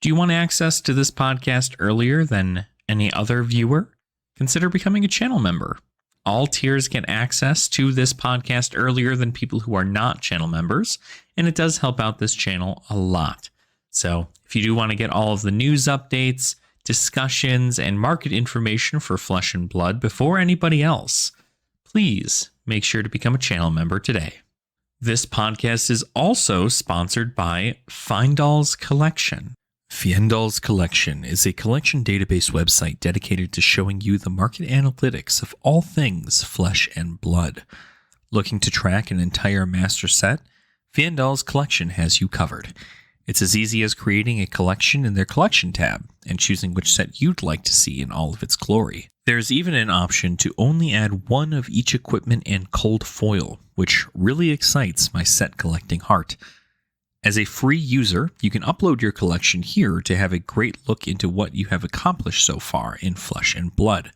you want access to this podcast earlier than any other viewer, consider becoming a channel member. All tiers get access to this podcast earlier than people who are not channel members, and it does help out this channel a lot. So if you do want to get all of the news updates, discussions, and market information for Flesh and Blood before anybody else, please make sure to become a channel member today. This podcast is also sponsored by Fyendal's Collection. Fyendal's Collection is a collection database website dedicated to showing you the market analytics of all things Flesh and Blood. Looking to track an entire master set? Fyendal's Collection has you covered. It's as easy as creating a collection in their collection tab and choosing which set you'd like to see in all of its glory. There's even an option to only add one of each equipment and cold foil, which really excites my set collecting heart. As a free user, you can upload your collection here to have a great look into what you have accomplished so far in Flesh and Blood.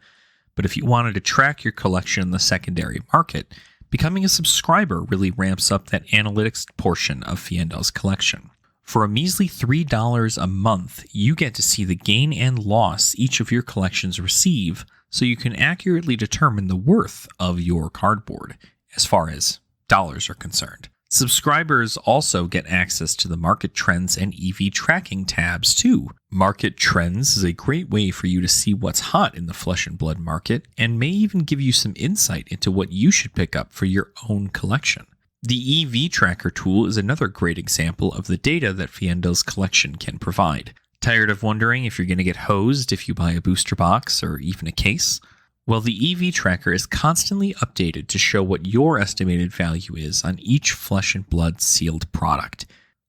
But if you wanted to track your collection in the secondary market, becoming a subscriber really ramps up that analytics portion of Fyendal's Collection. For a measly $3 a month, you get to see the gain and loss each of your collections receive, so you can accurately determine the worth of your cardboard, as far as dollars are concerned. Subscribers also get access to the Market Trends and EV Tracking tabs, too. Market Trends is a great way for you to see what's hot in the Flesh and Blood market, and may even give you some insight into what you should pick up for your own collection. The EV Tracker tool is another great example of the data that Fyendal's Collection can provide. Tired of wondering if you're going to get hosed if you buy a booster box or even a case? Well, the EV Tracker is constantly updated to show what your estimated value is on each Flesh and Blood sealed product,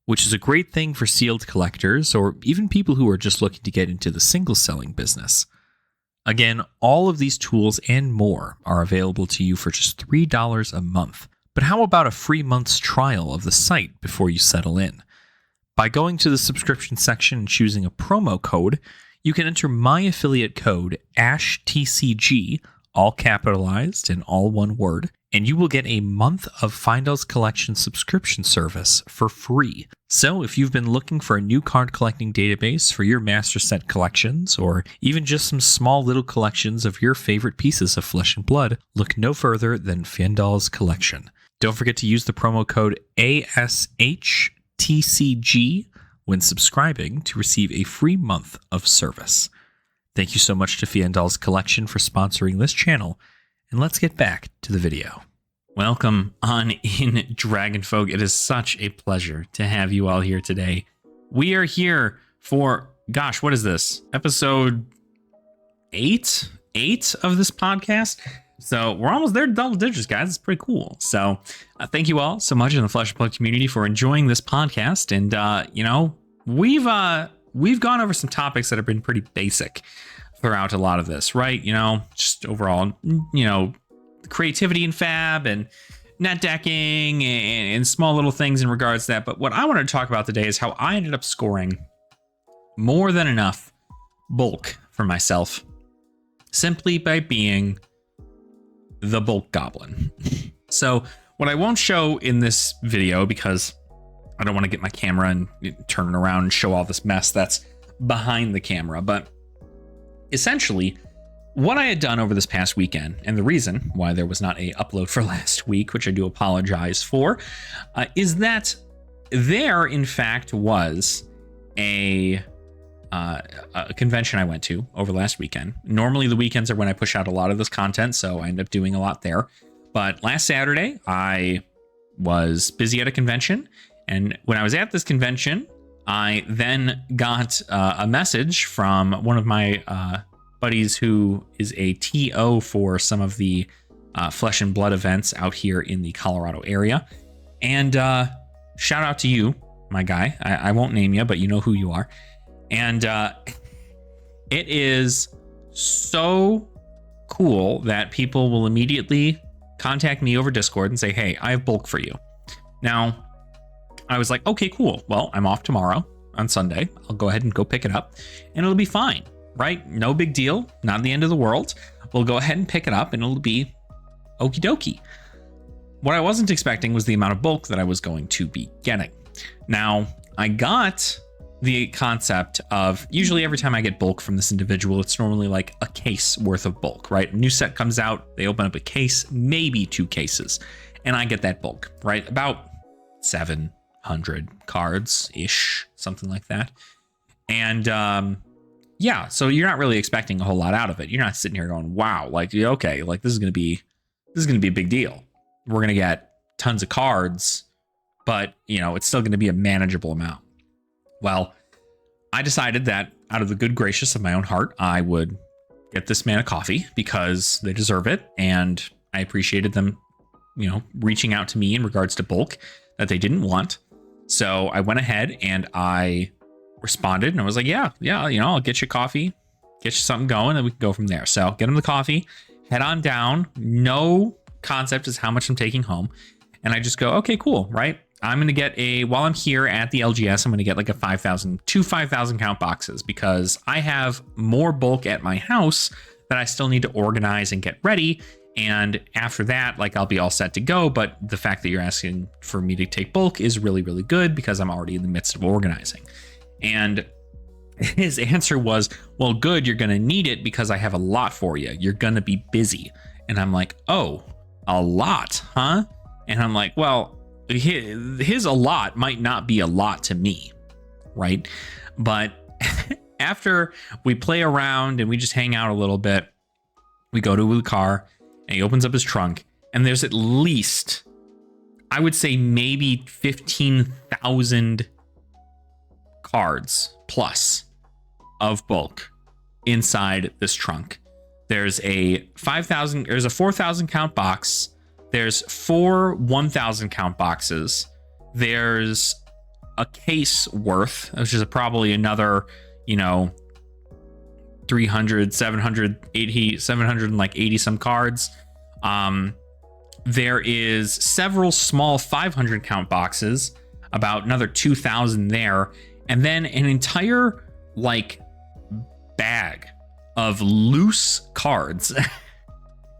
which is a great thing for sealed collectors or even people who are just looking to get into the single selling business. Again, all of these tools and more are available to you for just $3 a month. But how about a free month's trial of the site before you settle in? By going to the subscription section and choosing a promo code, you can enter my affiliate code ASHTCG, all capitalized and all one word, and you will get a month of Fyendal's Collection subscription service for free. So if you've been looking for a new card collecting database for your master set collections, or even just some small little collections of your favorite pieces of Flesh and Blood, look no further than Fyendal's Collection. Don't forget to use the promo code ASHTCG when subscribing to receive a free month of service. Thank you so much to Fyendal's Collection for sponsoring this channel, and let's get back to the video. Welcome on in, Dragon Folk. It is such a pleasure to have you all here today. We are here for, gosh, what is this? Episode 8 of this podcast? So we're almost there to double digits, guys. It's pretty cool. So thank you all so much in the Flesh and Blood community for enjoying this podcast. And, we've gone over some topics that have been pretty basic throughout a lot of this, right? Just overall, creativity in FaB and net decking and small little things in regards to that. But what I wanted to talk about today is how I ended up scoring more than enough bulk for myself simply by being the bulk goblin. So what I won't show in this video, because I don't want to get my camera and turn it around and show all this mess that's behind the camera, but essentially what I had done over this past weekend, and the reason why there was not a upload for last week, which I do apologize for, is that there in fact was a convention I went to over last weekend. Normally the weekends are when I push out a lot of this content, so I end up doing a lot there. But last Saturday, I was busy at a convention, and when I was at this convention, I then got a message from one of my buddies who is a TO for some of the Flesh and Blood events out here in the Colorado area. And shout out to you, my guy. I won't name you, but you know who you are. And it is so cool that people will immediately contact me over Discord and say, hey, I have bulk for you. Now, I was like, okay, cool. Well, I'm off tomorrow on Sunday. I'll go ahead and go pick it up and it'll be fine, right? No big deal. Not the end of the world. We'll go ahead and pick it up and it'll be okie dokie. What I wasn't expecting was the amount of bulk that I was going to be getting. Now, I got the concept of usually every time I get bulk from this individual, it's normally like a case worth of bulk, right? A new set comes out, they open up a case, maybe 2 cases, and I get that bulk, right? About 700 cards ish, something like that. And yeah, so you're not really expecting a whole lot out of it. You're not sitting here going, wow, like, okay, like this is going to be a big deal. We're going to get tons of cards, but you know, it's still going to be a manageable amount. Well, I decided that out of the good gracious of my own heart, I would get this man a coffee because they deserve it. And I appreciated them, you know, reaching out to me in regards to bulk that they didn't want. So I went ahead and I responded and I was like, yeah, you know, I'll get you coffee, get you something going, and we can go from there. So get him the coffee, head on down. No concept is how much I'm taking home. And I just go, okay, cool, right? I'm going to get while I'm here at the LGS, I'm going to get like a 5,000 count boxes because I have more bulk at my house that I still need to organize and get ready. And after that, like I'll be all set to go. But the fact that you're asking for me to take bulk is really, really good because I'm already in the midst of organizing. And his answer was, well, good, you're going to need it because I have a lot for you. You're going to be busy. And I'm like, oh, a lot, huh? And I'm like, well, his a lot might not be a lot to me, right? But after we play around and we just hang out a little bit, we go to the car and he opens up his trunk and there's at least, I would say maybe 15,000 cards plus of bulk inside this trunk. There's a 4,000 count box. There's 4 1,000 count boxes. There's a case worth, which is probably another, you know, 780 some cards. There is several small 500 count boxes, about another 2,000 there. And then an entire like bag of loose cards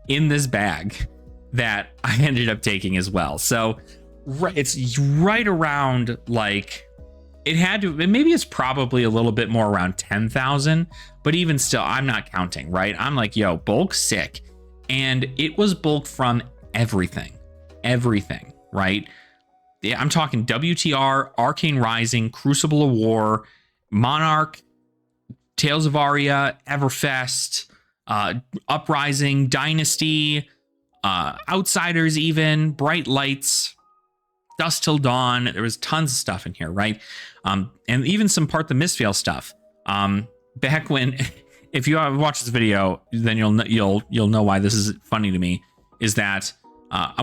in this bag that I ended up taking as well. So it's right around like maybe it's probably a little bit more around 10,000, but even still, I'm not counting, right? I'm like, yo, bulk sick. And it was bulk from everything, right? Yeah, I'm talking WTR, Arcane Rising, Crucible of War, Monarch, Tales of Aria, Everfest, Uprising, Dynasty, Outsiders, even Bright Lights, Dusk Till Dawn. There was tons of stuff in here, right? And even some Part the Mistveil stuff. Back when, if you watch this video, then you'll know why this is funny to me. Is that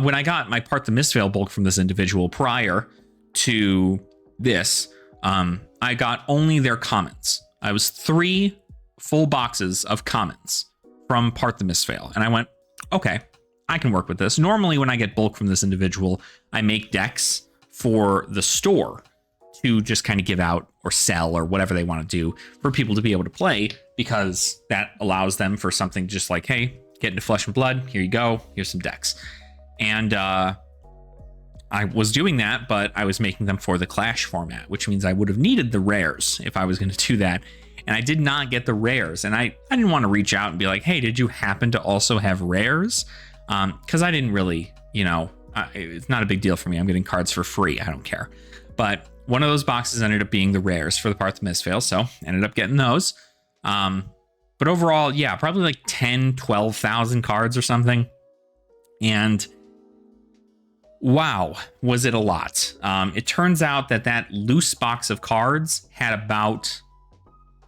when I got my Part the Mistveil bulk from this individual prior to this, I got only their commons. I was 3 full boxes of commons from Part the Mistveil, and I went, okay, I can work with this. Normally, when I get bulk from this individual, I make decks for the store to just kind of give out or sell or whatever they want to do for people to be able to play, because that allows them for something just like, hey, get into Flesh and Blood. Here you go. Here's some decks. And I was doing that, but I was making them for the Clash format, which means I would have needed the rares if I was going to do that. And I did not get the rares. And I didn't want to reach out and be like, hey, did you happen to also have rares? Because I didn't really, you know, it's not a big deal for me. I'm getting cards for free. I don't care. But one of those boxes ended up being the rares for the Part the Mistveil, so ended up getting those. But overall, yeah, probably like 10, 12,000 cards or something. And wow, was it a lot. It turns out that loose box of cards had about...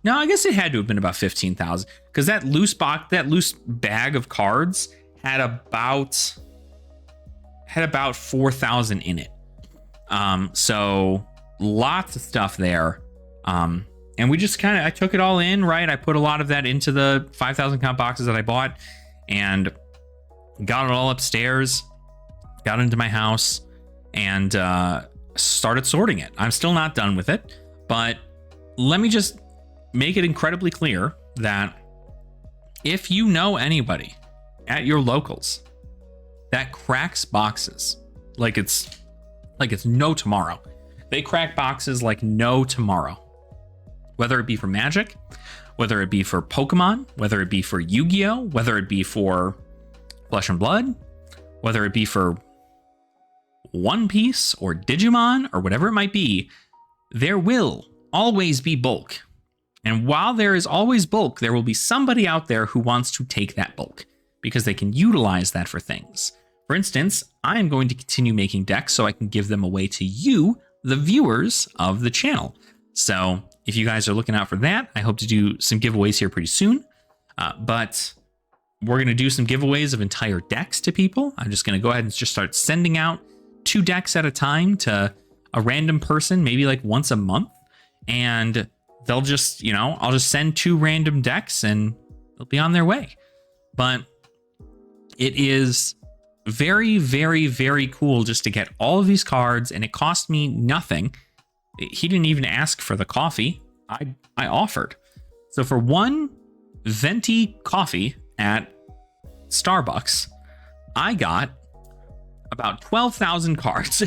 No, I guess it had to have been about 15,000, because that loose bag of cards had about 4,000 in it. So lots of stuff there. And we just I took it all in, right? I put a lot of that into the 5,000 count boxes that I bought and got it all upstairs, got into my house, and started sorting it. I'm still not done with it, but let me just make it incredibly clear that if you know anybody at your locals that cracks boxes like it's no tomorrow, they crack boxes like no tomorrow. whether it be for Magic, whether it be for Pokemon, whether it be for Yu-Gi-Oh, whether it be for Flesh and Blood, whether it be for One Piece or Digimon or whatever it might be, there will always be bulk. And while there is always bulk, there will be somebody out there who wants to take that bulk because they can utilize that for things. For instance, I am going to continue making decks so I can give them away to you, the viewers of the channel. So if you guys are looking out for that, I hope to do some giveaways here pretty soon. But we're going to do some giveaways of entire decks to people. I'm just going to go ahead and just start sending out 2 decks at a time to a random person, maybe like once a month. And they'll just, I'll just send 2 random decks and they'll be on their way. But it is very, very, very cool just to get all of these cards, and it cost me nothing. He didn't even ask for the coffee. I offered. So for 1 venti coffee at Starbucks, I got about 12,000 cards.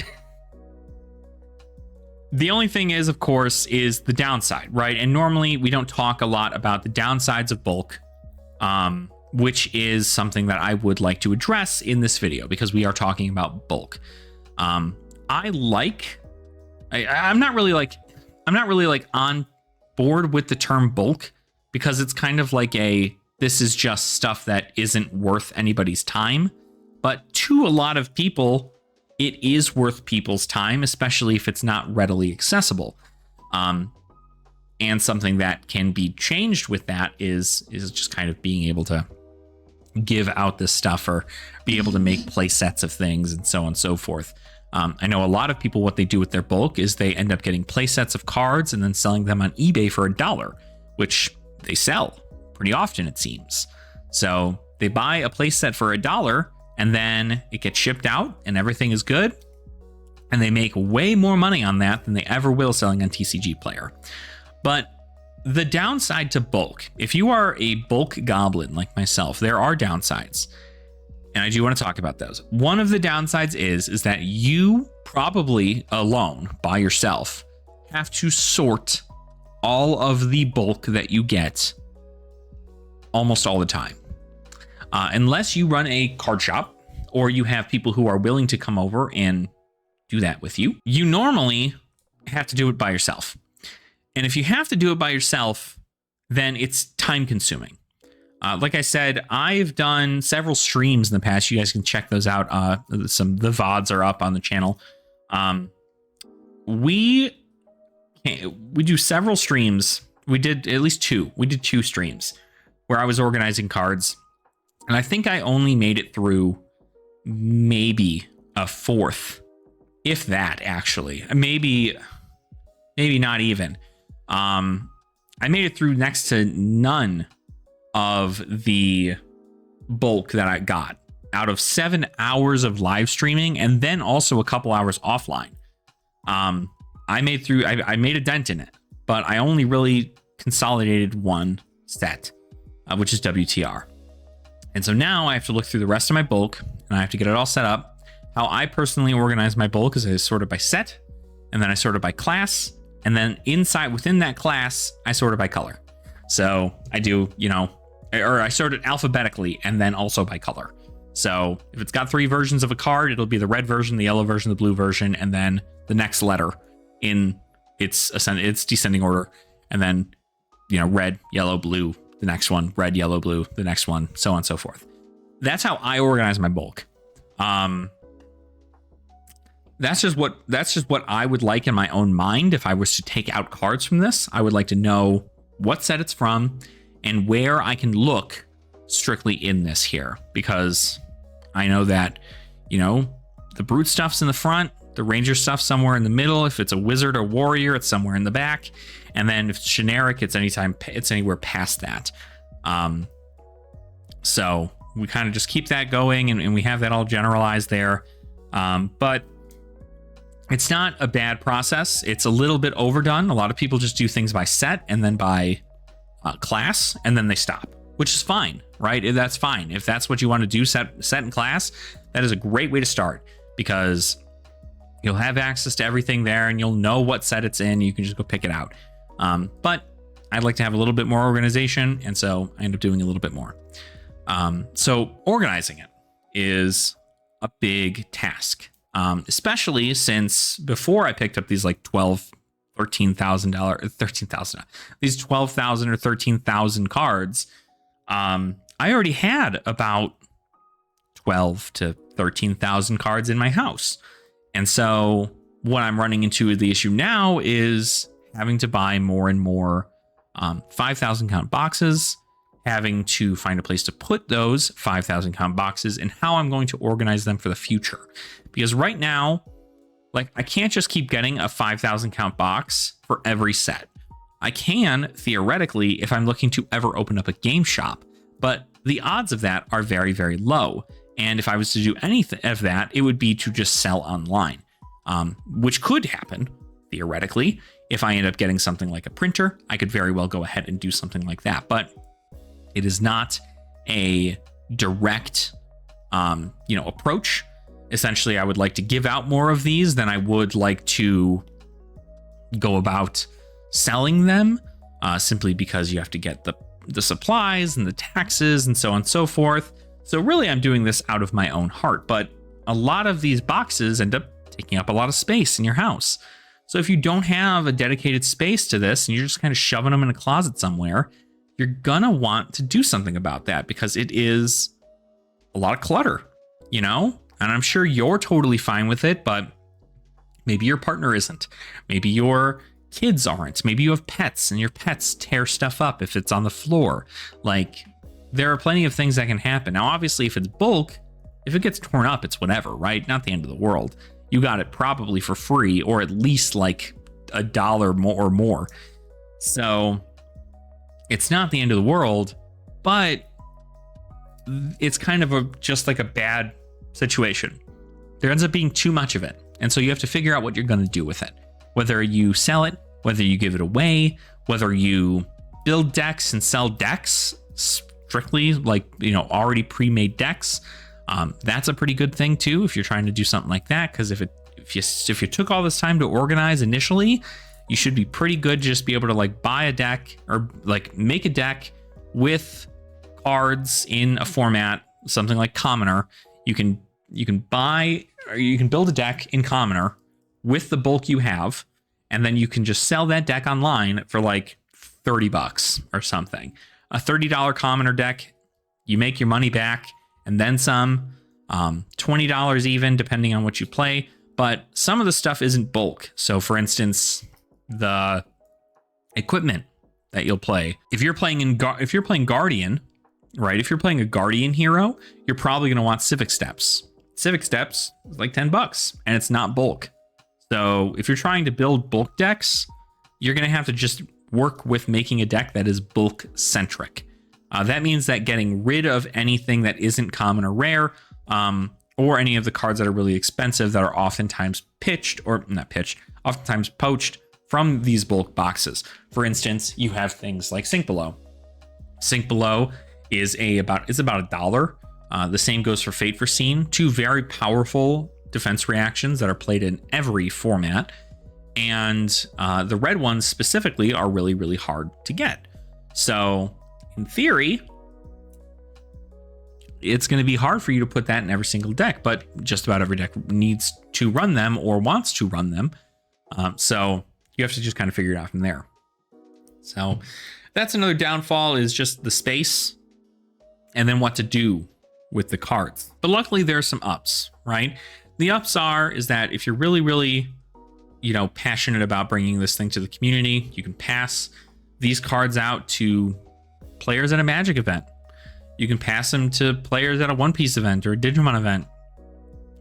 The only thing is, of course, is the downside, right? And normally we don't talk a lot about the downsides of bulk, which is something that I would like to address in this video because we are talking about bulk. I'm not really like on board with the term bulk because it's kind of like this is just stuff that isn't worth anybody's time. But to a lot of people, it is worth people's time, especially if it's not readily accessible. And something that can be changed with that is just kind of being able to give out this stuff or be able to make play sets of things and so on and so forth. I know a lot of people, what they do with their bulk is they end up getting play sets of cards and then selling them on eBay for $1, which they sell pretty often, it seems. So they buy a play set for $1 and then it gets shipped out and everything is good. And they make way more money on that than they ever will selling on TCG Player. But the downside to bulk, if you are a bulk goblin like myself, there are downsides. And I do want to talk about those. One of the downsides is that you probably alone by yourself have to sort all of the bulk that you get almost all the time. Unless you run a card shop or you have people who are willing to come over and do that with you, you normally have to do it by yourself. And if you have to do it by yourself, then it's time consuming. Like I said, I've done several streams in the past. You guys can check those out. The VODs are up on the channel. We do several streams. We did at least 2. We did 2 streams where I was organizing cards. And I think I only made it through maybe a 4th, if that, actually. Maybe not even. I made it through next to none of the bulk that I got out of 7 hours of live streaming and then also a couple hours offline. I made a dent in it, but I only really consolidated 1 set, which is WTR. And so now I have to look through the rest of my bulk and I have to get it all set up. How I personally organize my bulk is I sort it by set, and then I sort it by class, and then within that class, I sort it by color. So I do, or I sort it alphabetically and then also by color. So if it's got 3 versions of a card, it'll be the red version, the yellow version, the blue version, and then the next letter in its descending order. And then, red, yellow, blue, the next one, red, yellow, blue, the next one, so on and so forth. That's how I organize my bulk. That's just what I would like in my own mind. If I was to take out cards from this, I would like to know what set it's from and where I can look strictly in this here, because I know that, the brute stuff's in the front, the ranger stuff somewhere in the middle. If it's a wizard or warrior, it's somewhere in the back. And then if it's generic, it's anywhere past that. So we kind of just keep that going and we have that all generalized there. But it's not a bad process. It's a little bit overdone. A lot of people just do things by set and then by class, and then they stop, which is fine, right? That's fine. If that's what you want to do, set in class, that is a great way to start, because you'll have access to everything there and you'll know what set it's in. You can just go pick it out. But I'd like to have a little bit more organization, and so I end up doing a little bit more. So organizing it is a big task, especially since before I picked up these like these 12,000 or 13,000 cards. I already had about 12 to 13,000 cards in my house. And so what I'm running into the issue now is having to buy more and more 5,000 count boxes, having to find a place to put those 5,000 count boxes, and how I'm going to organize them for the future. Because right now, like, I can't just keep getting a 5,000 count box for every set. I can, theoretically, if I'm looking to ever open up a game shop, but the odds of that are very, very low. And if I was to do anything of that, it would be to just sell online, which could happen, theoretically. If I end up getting something like a printer, I could very well go ahead and do something like that. But it is not a direct, approach. Essentially, I would like to give out more of these than I would like to go about selling them, simply because you have to get the supplies and the taxes and so on and so forth. So really, I'm doing this out of my own heart. But a lot of these boxes end up taking up a lot of space in your house. So if you don't have a dedicated space to this and you're just kind of shoving them in a closet somewhere, you're gonna want to do something about that, because it is a lot of clutter, And I'm sure you're totally fine with it, but maybe your partner isn't. Maybe your kids aren't. Maybe you have pets and your pets tear stuff up if it's on the floor. Like, there are plenty of things that can happen. Now, obviously, if it's bulk, if it gets torn up, it's whatever, right? Not the end of the world. You got it probably for free, or at least like $1 more or more. So it's not the end of the world, but it's kind of just like a bad situation. There ends up being too much of it. And so you have to figure out what you're going to do with it. Whether you sell it, whether you give it away, whether you build decks and sell decks strictly, like, already pre-made decks. That's a pretty good thing too, if you're trying to do something like that, because if you took all this time to organize initially, you should be pretty good to just be able to like buy a deck, or like make a deck with cards in a format, something like Commoner. You can buy, or you can build a deck in Commoner with the bulk you have, and then you can just sell that deck online for like $30 or something. A $30 Commoner deck, you make your money back and then some, $20 even, depending on what you play. But some of the stuff isn't bulk. So for instance, the equipment that you'll play, if you're playing Guardian, right? If you're playing a Guardian hero, you're probably going to want Civic Steps. Civic Steps is like $10, and it's not bulk. So if you're trying to build bulk decks, you're going to have to just work with making a deck that is bulk centric. That means that getting rid of anything that isn't common or rare, or any of the cards that are really expensive that are oftentimes oftentimes poached from these bulk boxes. For instance, you have things like Sink Below. Sink Below is about $1. The same goes for Fate Foreseen, two very powerful defense reactions that are played in every format. And the red ones specifically are really, really hard to get. So in theory, it's going to be hard for you to put that in every single deck, but just about every deck needs to run them or wants to run them. So you have to just kind of figure it out from there. So that's another downfall, is just the space and then what to do with the cards. But luckily there are some ups, right? The ups is that if you're really, really, passionate about bringing this thing to the community, you can pass these cards out to players at a Magic event. You can pass them to players at a One Piece event or a Digimon event.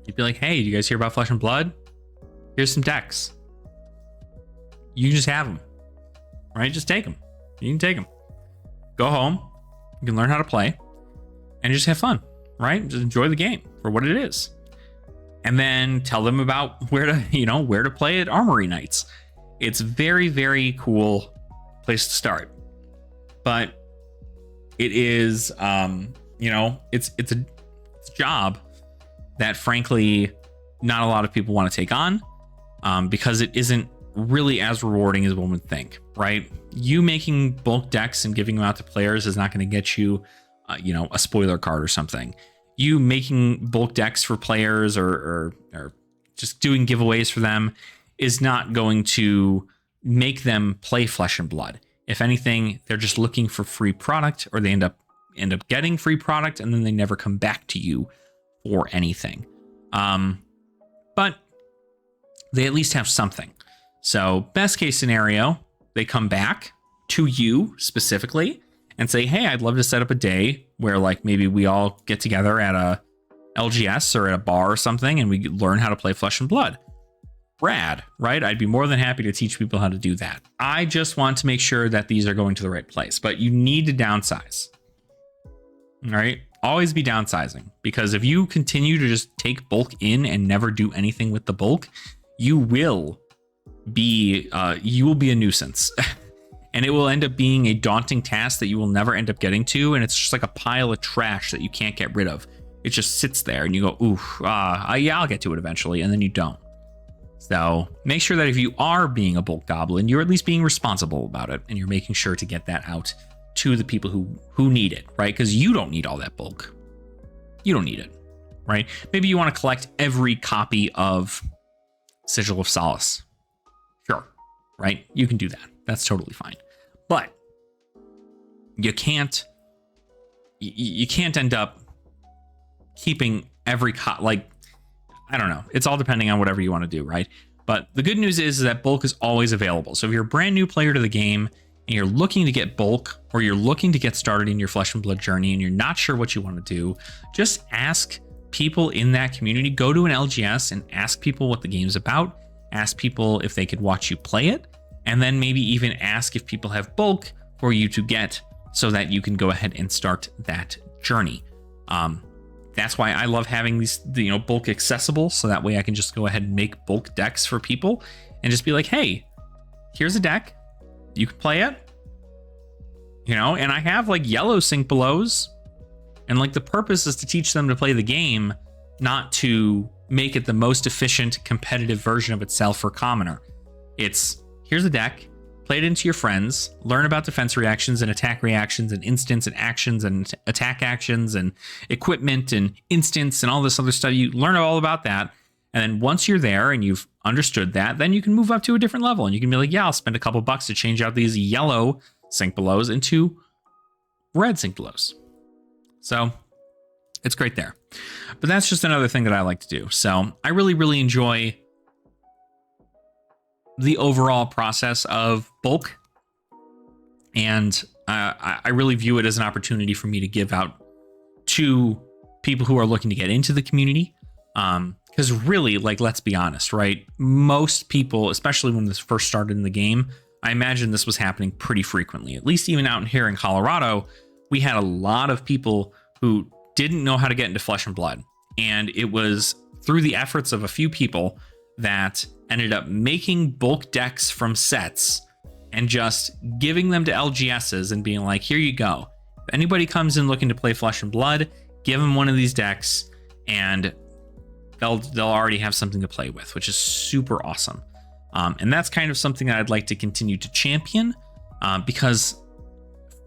You'd be like, hey, do you guys hear about Flesh and Blood? Here's some decks. You can just have them, right? Just take them. You can take them. Go home. You can learn how to play and just have fun, right? Just enjoy the game for what it is. And then tell them about where to play at Armory Nights. It's very, very cool place to start. But it is, it's a job that frankly not a lot of people want to take on, because it isn't really as rewarding as one would think, right? You making bulk decks and giving them out to players is not going to get you, a spoiler card or something. You making bulk decks for players or just doing giveaways for them is not going to make them play Flesh and Blood. If anything, they're just looking for free product, or they end up getting free product, and then they never come back to you for anything. But they at least have something. So best case scenario, they come back to you specifically and say, hey, I'd love to set up a day where like maybe we all get together at a LGS or at a bar or something and we learn how to play Flesh and Blood. Rad, right? I'd be more than happy to teach people how to do that. I just want to make sure that these are going to the right place, but you need to downsize. All right? Always be downsizing, because if you continue to just take bulk in and never do anything with the bulk, you will be a nuisance. And it will end up being a daunting task that you will never end up getting to, and it's just like a pile of trash that you can't get rid of. It just sits there and you go, oof, yeah, I'll get to it eventually, and then you don't. So make sure that if you are being a bulk goblin, you're at least being responsible about it, and you're making sure to get that out to the people who need it, right? Because you don't need all that bulk. You don't need it, right? Maybe you want to collect every copy of Sigil of Solace. Sure, right? You can do that. That's totally fine. But you can't end up keeping every I don't know. It's all depending on whatever you want to do, right? But the good news is that bulk is always available. So if you're a brand new player to the game and you're looking to get bulk, or you're looking to get started in your Flesh and Blood journey and you're not sure what you want to do, just ask people in that community. Go to an LGS and ask people what the game's about. Ask people if they could watch you play it. And then maybe even ask if people have bulk for you to get so that you can go ahead and start that journey. That's why I love having these, bulk accessible. So that way I can just go ahead and make bulk decks for people and just be like, hey, here's a deck. You can play it, and I have like yellow sync belows, and like the purpose is to teach them to play the game, not to make it the most efficient competitive version of itself for commoner. It's here's a deck, play it into your friends, learn about defense reactions and attack reactions and instants and actions and attack actions and equipment and instants and all this other stuff. You learn all about that. And then once you're there and you've understood that, then you can move up to a different level and you can be like, yeah, I'll spend a couple bucks to change out these yellow sync belows into red sync belows. So it's great there. But that's just another thing that I like to do. So I really, really enjoy the overall process of bulk. And I really view it as an opportunity for me to give out to people who are looking to get into the community. Because really, let's be honest, right? Most people, especially when this first started in the game, I imagine this was happening pretty frequently. At least even out here in Colorado, we had a lot of people who didn't know how to get into Flesh and Blood. And it was through the efforts of a few people that ended up making bulk decks from sets and just giving them to LGSs and being like, here you go. If anybody comes in looking to play Flesh and Blood, give them one of these decks and they'll already have something to play with, which is super awesome. And that's kind of something that I'd like to continue to champion because,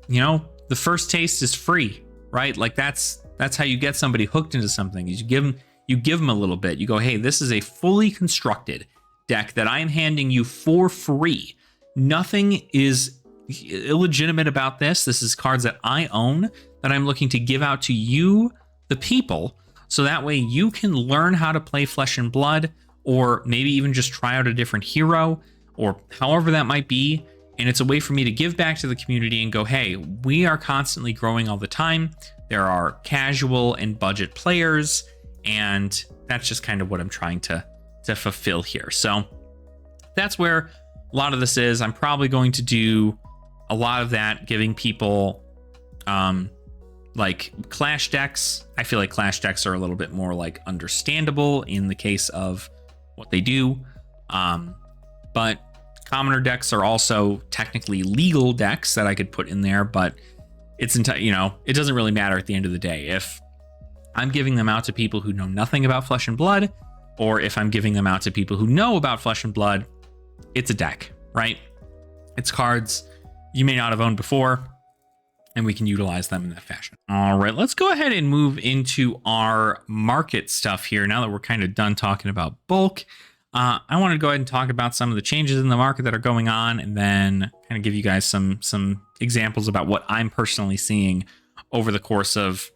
the first taste is free, right? Like that's how you get somebody hooked into something. Is you give them a little bit. You go, hey, this is a fully constructed deck that I am handing you for free. Nothing is illegitimate about this. This is cards that I own that I'm looking to give out to you, the people, so that way you can learn how to play Flesh and Blood, or maybe even just try out a different hero, or however that might be. And it's a way for me to give back to the community and go, hey, we are constantly growing all the time. There are casual and budget players, and that's just kind of what I'm trying to fulfill here. So that's where a lot of this is. I'm probably going to do a lot of that, giving people like Clash decks. I feel like Clash decks are a little bit more like understandable in the case of what they do. But commoner decks are also technically legal decks that I could put in there, but it doesn't really matter at the end of the day. If I'm giving them out to people who know nothing about Flesh and Blood, or if I'm giving them out to people who know about Flesh and Blood, it's a deck, right? It's cards you may not have owned before, and we can utilize them in that fashion. All right, let's go ahead and move into our market stuff here. Now that we're kind of done talking about bulk, I want to go ahead and talk about some of the changes in the market that are going on, and then kind of give you guys some examples about what I'm personally seeing over the course of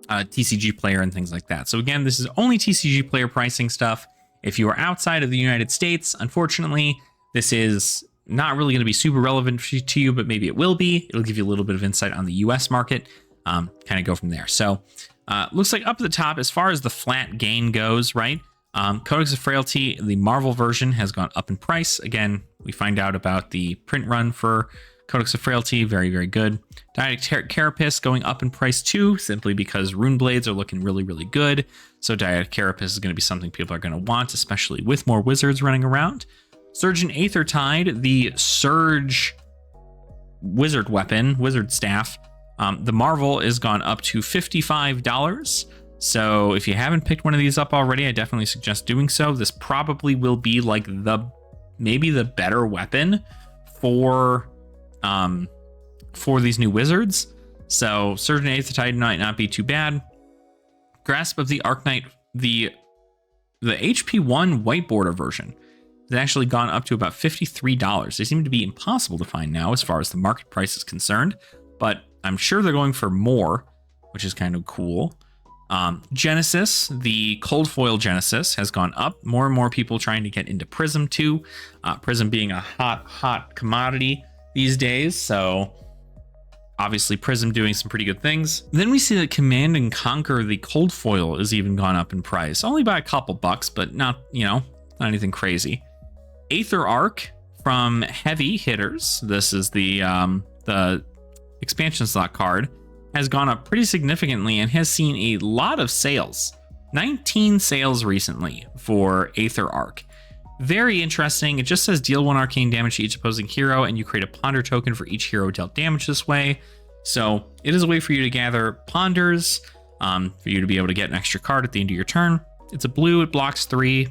TCG player and things like that. So again, this is only TCG player pricing stuff. If you are outside of the United States, unfortunately, this is not really going to be super relevant to you, but maybe it will be. It'll give you a little bit of insight on the US market, kind of go from there. So looks like up at the top, as far as the flat gain goes, right? Codex of Frailty, the Marvel version, has gone up in price. Again, we find out about the print run for Codex of Frailty. Very, very good. Dyadic Carapace going up in price too, simply because Rune Blades are looking really, really good. So Dyadic Carapace is going to be something people are going to want, especially with more wizards running around. Surgeon Aethertide, the Surge wizard weapon, wizard staff, the Marvel is gone up to $55. So if you haven't picked one of these up already, I definitely suggest doing so. This probably will be like maybe the better weapon for these new wizards. So Surgeon Aethertide might not be too bad. Grasp of the Arknight, the HP1 white border version, has actually gone up to about $53. They seem to be impossible to find now as far as the market price is concerned, but I'm sure they're going for more, which is kind of cool. Genesis, the cold foil Genesis, has gone up. More and more people trying to get into Prism too. Prism being a hot commodity these days, so obviously Prism doing some pretty good things. Then we see that Command and Conquer, the cold foil, has even gone up in price, only by a couple bucks, but not not anything crazy. Aether Arc from Heavy Hitters, this is the expansion slot card, has gone up pretty significantly and has seen a lot of sales. 19 sales recently for Aether Arc. Very interesting. It just says deal 1 arcane damage to each opposing hero, and you create a ponder token for each hero dealt damage this way. So it is a way for you to gather ponders, for you to be able to get an extra card at the end of your turn. It's a blue, it blocks 3,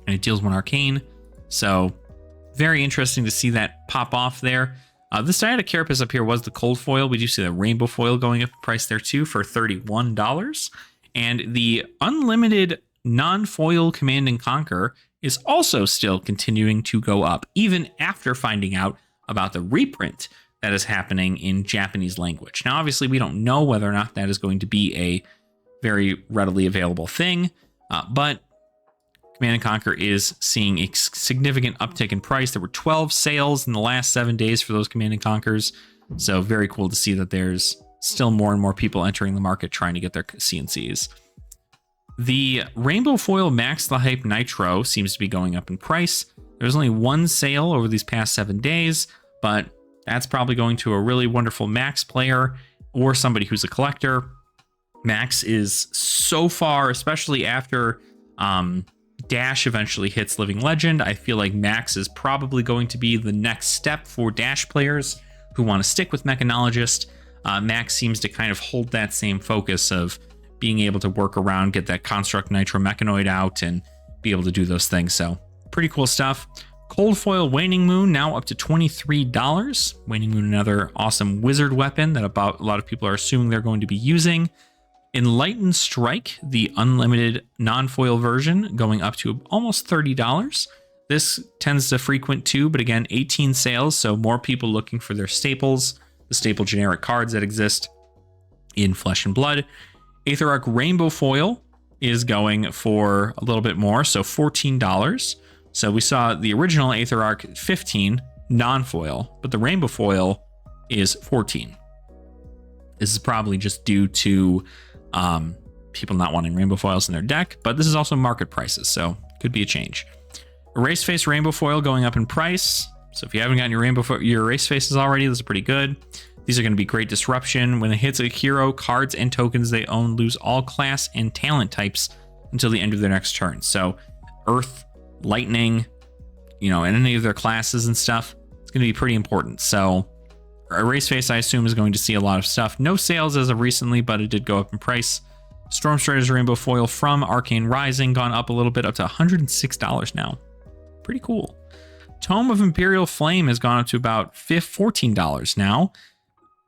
and it deals 1 arcane. So very interesting to see that pop off there. This Dyadic Carapace up here was the cold foil. We do see the rainbow foil going up in price there too for $31. And the unlimited non-foil Command and Conquer is also still continuing to go up, even after finding out about the reprint that is happening in Japanese language. Now, obviously, we don't know whether or not that is going to be a very readily available thing, but Command and Conquer is seeing a significant uptick in price. There were 12 sales in the last 7 days for those Command and Conquers. So very cool to see that there's still more and more people entering the market trying to get their CNCs. The Rainbow Foil Max the Hype Nitro seems to be going up in price. There's only 1 sale over these past 7 days, but that's probably going to a really wonderful Max player or somebody who's a collector. Max is so far, especially after Dash eventually hits Living Legend, I feel like Max is probably going to be the next step for Dash players who want to stick with Mechanologist. Max seems to kind of hold that same focus of being able to work around, get that Construct Nitro Mechanoid out, and be able to do those things. So pretty cool stuff. Cold Foil Waning Moon now up to $23. Waning Moon, another awesome wizard weapon that a lot of people are assuming they're going to be using. Enlightened Strike, the unlimited non-foil version, going up to almost $30. This tends to frequent too, but again, 18 sales, so more people looking for their staples, the staple generic cards that exist in Flesh and Blood. Aether Arc Rainbow Foil is going for a little bit more, so $14. So we saw the original Aether Arc 15 non-foil, but the Rainbow Foil is 14. This is probably just due to people not wanting rainbow foils in their deck, but this is also market prices, so could be a change. Erase Face Rainbow Foil going up in price. So if you haven't gotten your Erase Faces already, this is pretty good. These are going to be great disruption. When it hits a hero, cards and tokens they own lose all class and talent types until the end of their next turn. So Earth, Lightning, and any of their classes and stuff, it's going to be pretty important. So Erase Face, I assume, is going to see a lot of stuff. No sales as of recently, but it did go up in price. Stormstrider's Rainbow Foil from Arcane Rising gone up a little bit, up to $106 now. Pretty cool. Tome of Imperial Flame has gone up to about $14 now.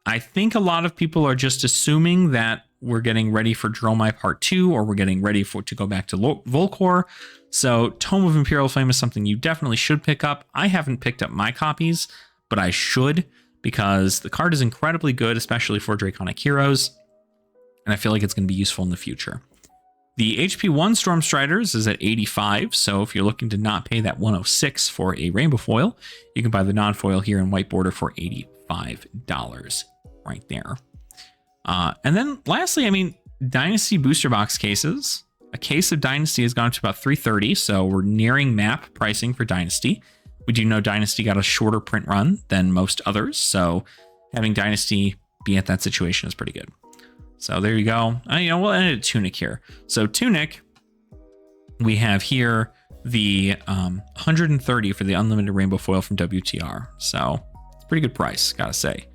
I think a lot of people are just assuming that we're getting ready for Dromai Part 2, or we're getting ready to go back to Volcor. So Tome of Imperial Flame is something you definitely should pick up. I haven't picked up my copies, but I should, because the card is incredibly good, especially for Draconic Heroes, and I feel like it's going to be useful in the future. The HP 1 Stormstriders is at 85, so if you're looking to not pay that 106 for a Rainbow Foil, you can buy the non-foil here in white border for $85 right there. And then lastly, I mean, Dynasty booster box cases. A case of Dynasty has gone up to about $330, so we're nearing map pricing for Dynasty. We do know Dynasty got a shorter print run than most others, so having Dynasty be at that situation is pretty good. So there you go. We'll end at Tunic here. So Tunic, we have here the 130 for the unlimited rainbow foil from WTR. So it's a pretty good price, gotta say.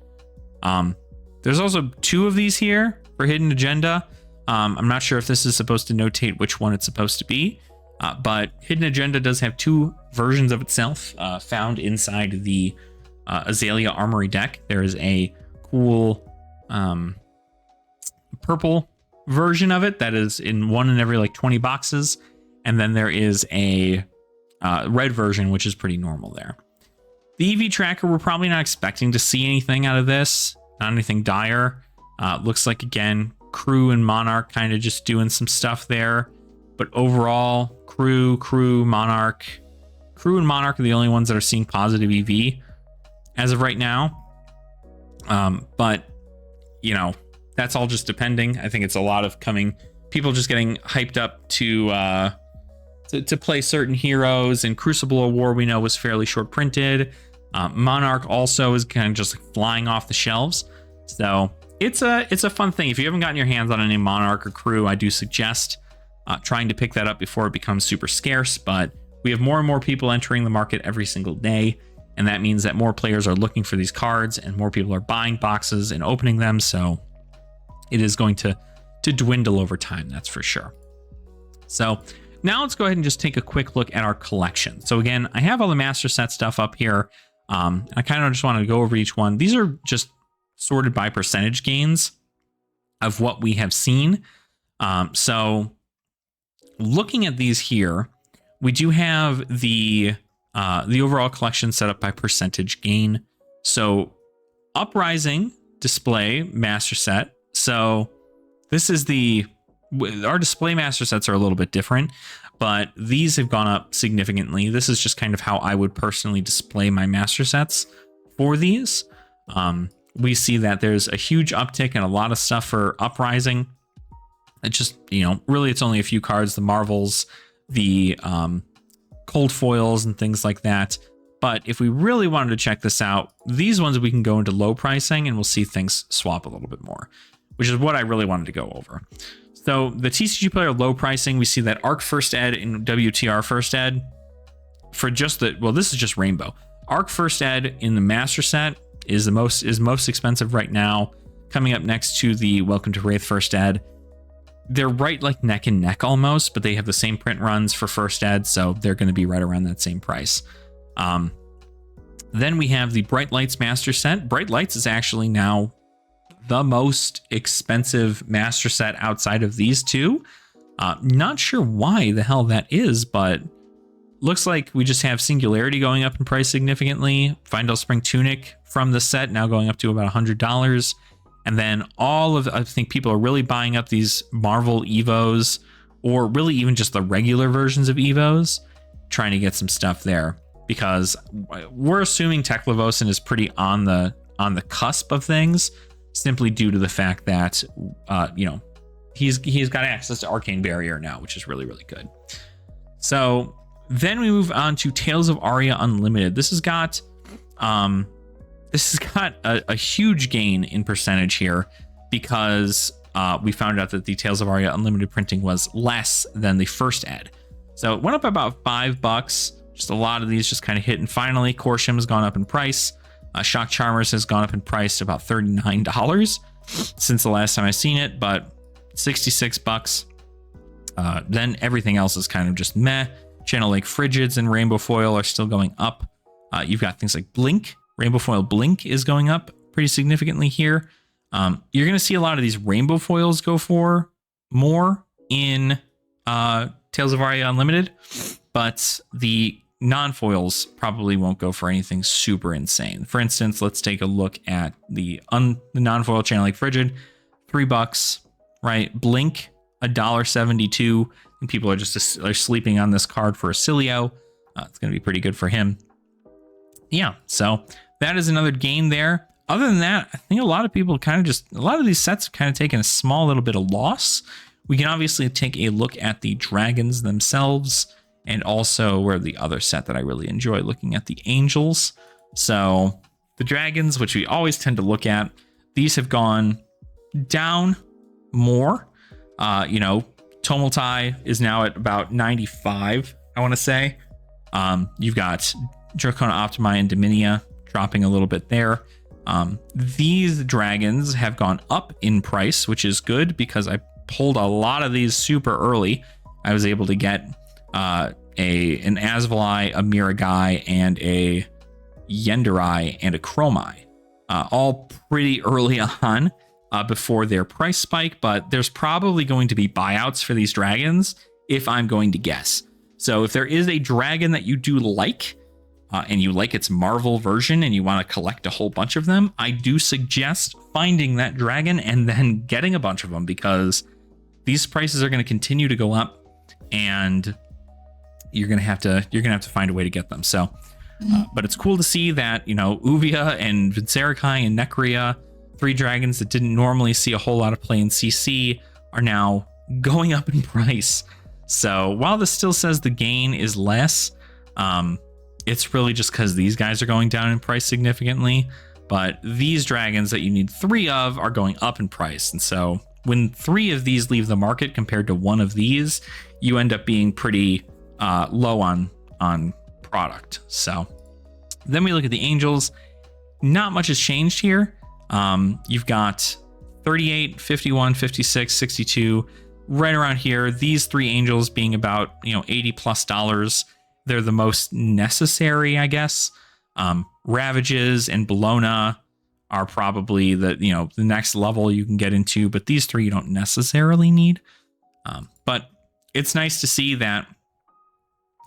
There's also 2 of these here for Hidden Agenda. I'm not sure if this is supposed to notate which one it's supposed to be, but Hidden Agenda does have 2 versions of itself found inside the Azalea Armory deck. There is a cool purple version of it that is in one in every like 20 boxes, and then there is a red version, which is pretty normal there. The EV tracker, we're probably not expecting to see anything out of this, not anything dire. Looks like, again, Crew and Monarch kind of just doing some stuff there, but overall Crew, Monarch are the only ones that are seeing positive EV as of right now. But that's all just depending. I think it's a lot of people just getting hyped up to play certain heroes, and Crucible of War we know was fairly short printed. Monarch also is kind of just flying off the shelves. So it's a fun thing. If you haven't gotten your hands on any Monarch or Crew, I do suggest trying to pick that up before it becomes super scarce. But we have more and more people entering the market every single day, and that means that more players are looking for these cards and more people are buying boxes and opening them. So it is going to dwindle over time, that's for sure. So now let's go ahead and just take a quick look at our collection. So again, I have all the master set stuff up here. I kind of just want to go over each one. These are just sorted by percentage gains of what we have seen. So looking at these here, we do have the overall collection set up by percentage gain. So Uprising display master set. So this is our display master sets are a little bit different, but these have gone up significantly. This is just kind of how I would personally display my master sets for these. We see that there's a huge uptick and a lot of stuff for Uprising. It's just, really it's only a few cards, the Marvels, the cold foils and things like that. But if we really wanted to check this out, these ones we can go into low pricing and we'll see things swap a little bit more, which is what I really wanted to go over. So the TCG player low pricing, we see that Arc First Ed and WTR First Ed for just this is just Rainbow. Arc First Ed in the master set is most expensive right now, coming up next to the Welcome to Wraith First Ed. They're right like neck and neck almost, but they have the same print runs for First Ed, so they're going to be right around that same price. Then we have the Bright Lights master set. Bright Lights is actually now the most expensive master set outside of these two. Not sure why the hell that is, but looks like we just have Singularity going up in price significantly. Fyendal Spring Tunic from the set now going up to about $100. And then I think people are really buying up these Marvel Evos, or really even just the regular versions of Evos, trying to get some stuff there, because we're assuming Teklavosin is pretty on the cusp of things, simply due to the fact that he's got access to Arcane Barrier now, which is really, really good. So then we move on to Tales of Aria Unlimited. This has got a huge gain in percentage here, because we found out that the Tales of Aria Unlimited printing was less than the first ed. So it went up about $5. Just a lot of these just kind of hit. And finally, Corsham has gone up in price. Shock Charmers has gone up in price to about $39 since the last time I seen it, but $66. Then everything else is kind of just meh. Channel Lake Frigids and Rainbow Foil are still going up You've got things like Blink. Rainbow Foil Blink is going up pretty significantly here. You're going to see a lot of these rainbow foils go for more in Tales of Aria Unlimited, but the non-foils probably won't go for anything super insane. For instance, let's take a look at the non-foil Channel Lake Frigid, $3, right? Blink, $1.72, and people are sleeping on this card for Acilio. It's going to be pretty good for him. Yeah, so that is another gain there. Other than that, I think a lot of people a lot of these sets have kind of taken a small little bit of loss. We can obviously take a look at the dragons themselves, and also where the other set that I really enjoy looking at, the angels. So the dragons, which we always tend to look at, these have gone down more. Tumultai is now at about 95, I want to say. You've got Dracona Optima and Dominia dropping a little bit there. These dragons have gone up in price, which is good because I pulled a lot of these super early. I was able to get an Asvali, a Miragai, and a Yenderai, and a Chromai, all pretty early on before their price spike, but there's probably going to be buyouts for these dragons if I'm going to guess. So if there is a dragon that you do like, and you like its Marvel version and you want to collect a whole bunch of them, I do suggest finding that dragon and then getting a bunch of them, because these prices are going to continue to go up, and you're going to have to find a way to get them. So, but it's cool to see that, Uvia and Vincerakai and Necria, 3 dragons that didn't normally see a whole lot of play in CC, are now going up in price. So while this still says the gain is less, it's really just because these guys are going down in price significantly. But these dragons that you need 3 of are going up in price. And so when 3 of these leave the market compared to 1 of these, you end up being pretty low on product. So then we look at the angels. Not much has changed here. You've got 38, 51, 56, 62, right around here. These 3 angels being about, $80+. They're the most necessary, I guess. Ravages and Bologna are probably the next level you can get into, but these 3 you don't necessarily need. But it's nice to see that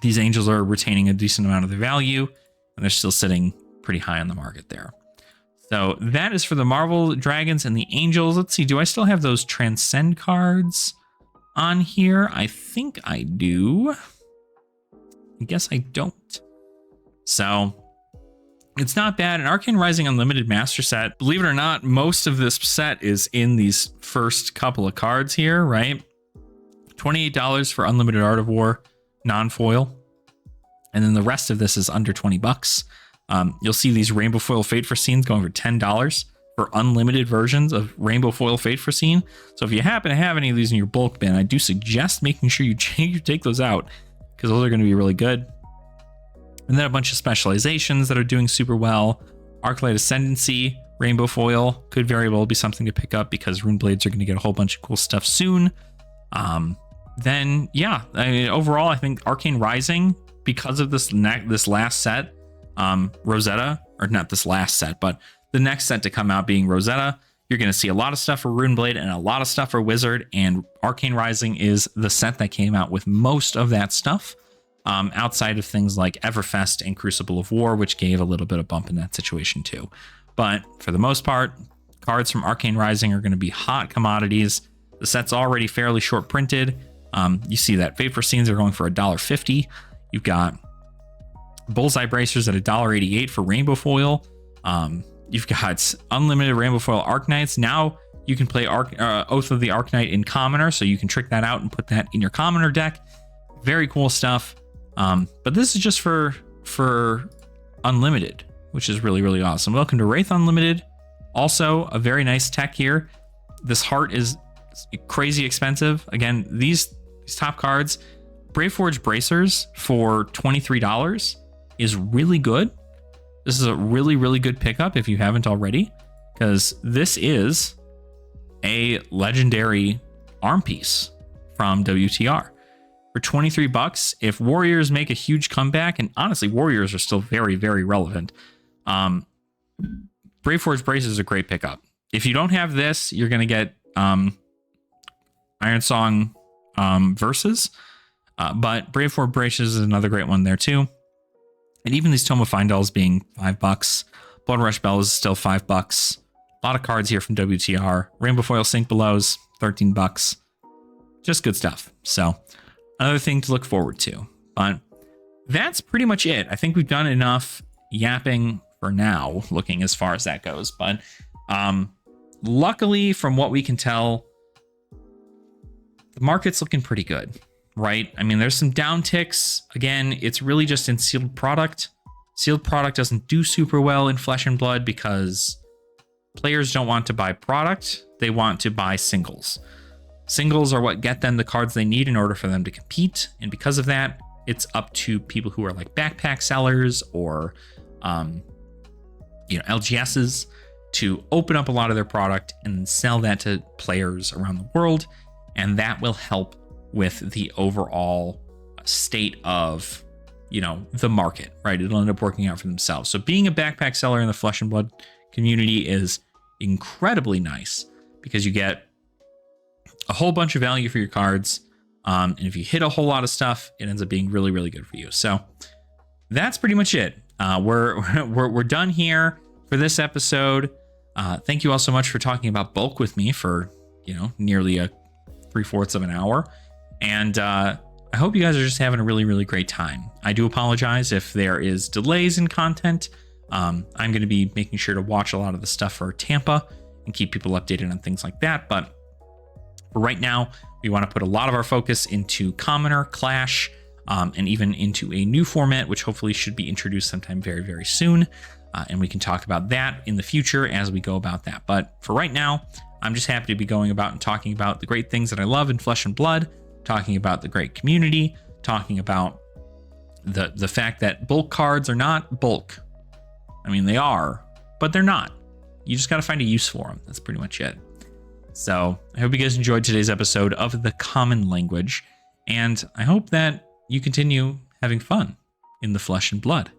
these angels are retaining a decent amount of their value, and they're still sitting pretty high on the market there. So that is for the Marvel dragons and the angels. Let's see, do I still have those Transcend cards on here? I think I do. I guess I don't. So it's not bad. An Arcane Rising Unlimited Master Set. Believe it or not, most of this set is in these first couple of cards here, right? $28 for Unlimited Art of War non-foil. And then the rest of this is under $20. You'll see these Rainbow Foil Fate Foreseen going for $10 for unlimited versions of Rainbow Foil Fate Foreseen. So if you happen to have any of these in your bulk bin, I do suggest making sure you take those out, because those are going to be really good. And then a bunch of specializations that are doing super well. Arclight Ascendancy, Rainbow Foil could very well be something to pick up, because Rune Blades are going to get a whole bunch of cool stuff soon. Then, yeah, overall, I think Arcane Rising, because of this last set, Rosetta, or not this last set, but the next set to come out being Rosetta, you're going to see a lot of stuff for Rune Blade and a lot of stuff for Wizard, and Arcane Rising is the set that came out with most of that stuff, outside of things like Everfest and Crucible of War, which gave a little bit of bump in that situation too. But for the most part, cards from Arcane Rising are going to be hot commodities. The set's already fairly short printed. You see that Fate Foreseens are going for $1.50. You've got Bullseye Bracers at $1.88 for Rainbow Foil. You've got unlimited Rainbow Foil Arknights. Now you can play Oath of the Arknight in Commoner, so you can trick that out and put that in your Commoner deck. Very cool stuff. But this is just for Unlimited, which is really, really awesome. Welcome to Wraith Unlimited. Also, a very nice tech here. This heart is crazy expensive. Again, these top cards, Braveforge Bracers for $23 is really good. This is a really, really good pickup if you haven't already, because this is a legendary arm piece from WTR. for 23 bucks. If Warriors make a huge comeback, and honestly, Warriors are still very, very relevant. Brave Forge Braces is a great pickup. If you don't have this, you're going to get Iron Song Versus. But Brave Forge Braces is another great one there too. And even these Tome of Fyendals being $5. Blood Rush Bell is still $5. A lot of cards here from WTR. Rainbow Foil Sink Belows, $13. Just good stuff. So another thing to look forward to. But that's pretty much it. I think we've done enough yapping for now, looking as far as that goes. But luckily, from what we can tell, the market's looking pretty good, right? I mean, there's some downticks. Again, it's really just in sealed product. Sealed product doesn't do super well in Flesh and Blood because players don't want to buy product. They want to buy singles. Singles are what get them the cards they need in order for them to compete. And because of that, it's up to people who are like backpack sellers or, LGSs to open up a lot of their product and sell that to players around the world. And that will help with the overall state of, the market, right? It'll end up working out for themselves. So being a backpack seller in the Flesh and Blood community is incredibly nice because you get a whole bunch of value for your cards. And if you hit a whole lot of stuff, it ends up being really, really good for you. So that's pretty much it. We're done here for this episode. Thank you all so much for talking about bulk with me for, nearly a 3/4 of an hour. And I hope you guys are just having a really, really great time. I do apologize if there is delays in content. I'm going to be making sure to watch a lot of the stuff for Tampa and keep people updated on things like that. But for right now, we want to put a lot of our focus into Commoner, Clash, and even into a new format, which hopefully should be introduced sometime very, very soon. And we can talk about that in the future as we go about that. But for right now, I'm just happy to be going about and talking about the great things that I love in Flesh and Blood, talking about the great community, talking about the fact that bulk cards are not bulk. I mean, they are, but they're not. You just got to find a use for them. That's pretty much it. So I hope you guys enjoyed today's episode of The Common Language, and I hope that you continue having fun in the Flesh and Blood.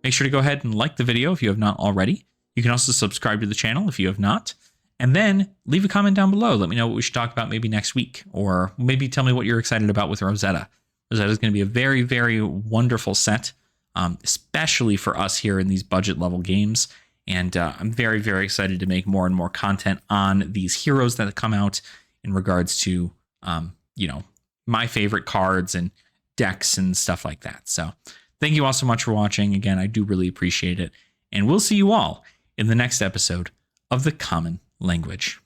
Make sure to go ahead and like the video if you have not already. You can also subscribe to the channel if you have not. And then leave a comment down below. Let me know what we should talk about maybe next week, or maybe tell me what you're excited about with Rosetta. Rosetta is going to be a very, very wonderful set, especially for us here in these budget level games. And I'm very, very excited to make more and more content on these heroes that come out in regards to, my favorite cards and decks and stuff like that. So thank you all so much for watching. Again, I do really appreciate it. And we'll see you all in the next episode of The Common Language.